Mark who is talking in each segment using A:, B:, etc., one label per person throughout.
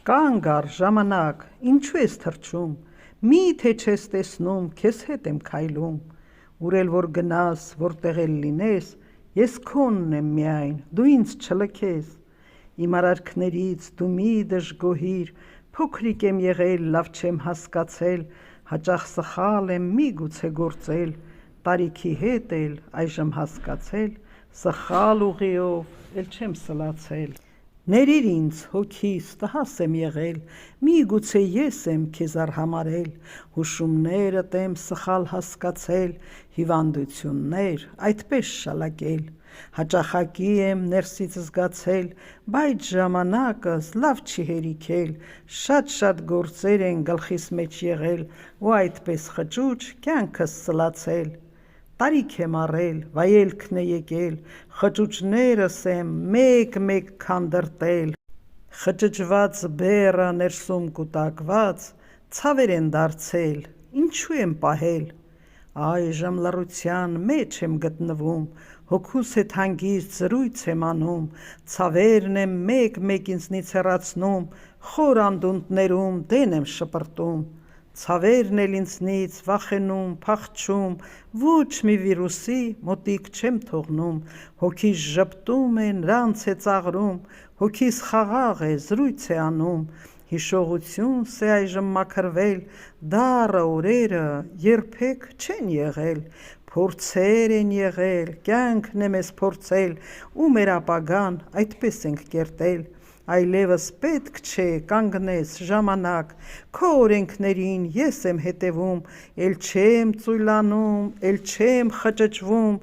A: Կանգ առ ժամանակ, ինչու ես թռչում, միթե չես տեսնում, քեզ հետ եմ քայլում, ուր էլ որ գնաս, որտեղ էլ լինես, ես քոնն եմ միայն, դու ինձ չլքես, իմ արարքներից դու մի դժգոհիր, փոքրիկ եմ եղել, լավ չեմ հասկացել, հաճախ սխալ եմ միգուցե գործել, տարիքի հետ էլ այժմ հասկացել, սխալ ուղիով էլ չեմ սլացել, ներիր ինձ հոգիս, տհաս եմ եղել, միգուցե ես եմ քեզ արհամարհել, հուշումներդ եմ սխալ հասկացել, հիվանդություններ այդպես շալակել, հաճախակի եմ ներսից զգացել, բայց ժամանակս լավ չի հերիքել, շատ գործեր են գլխիս մեջ եղել, ու այդպես խճուճ կյանքս սլացել, տարիք եմ առել, վայելքն է եկել, խճուճներս եմ մեկ քանդրտել, խճճված բեռը ներսում կուտակված, ցավեր են դարձել, ինչու եմ պահել, այժմ լռության մեջ եմ գտնվում, հոգուս հետ հանգիստ զրույց եմ անում, ցավերն եմ մեկ ինձնից հեռացնում, խոր անդունդներում դեն եմ շպրտում, ցավերն էլ ինձնից վախենում, փախչում, ոչ մի վիրուսի մոտիկ չեմ թողնում, հոգիս ժպտում է, նրանց է ծաղրում, հոգիս խաղաղ է, զրույց է անում, հիշողությունս է այժմ մաքրվել, դառը օրերը երբեք չեն եղել, փորձեր են եղել, կյանքն է մեզ փորձել, ու մեր ապագան այդպես ենք կերտել, այլևս պետք չէ կանգնես ժամանակ, քո օրենքներին ես եմ հետևում, էլ չեմ ծույլանում, էլ չեմ խճճվում,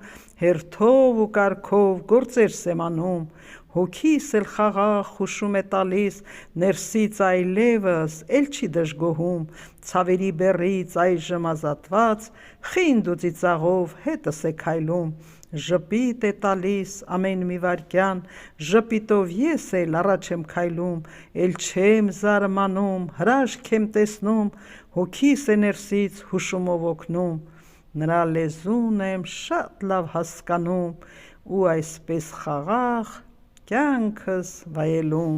A: հերթով ու կարգով գործերս եմ անում, հոգիս էլ խաղաղ հուշում է տալիս, ներսից այլևս էլ չի դժգոհում, ցավերի բեռից այժմ ազատված, խինդ ու ծիծաղով հետս է քայլում, ժպիտ է տալիս ամեն մի վայրկյան, ժպիտով ես էլ առաջ եմ քայլում, էլ չեմ զարմանում, հրաշք եմ տեսնում, հոգիս է ներսից հուշումով օգնում, նրա լեզուն եմ շատ լավ հասկանում, ու այսպես խաղաղ կյանքս վայելում։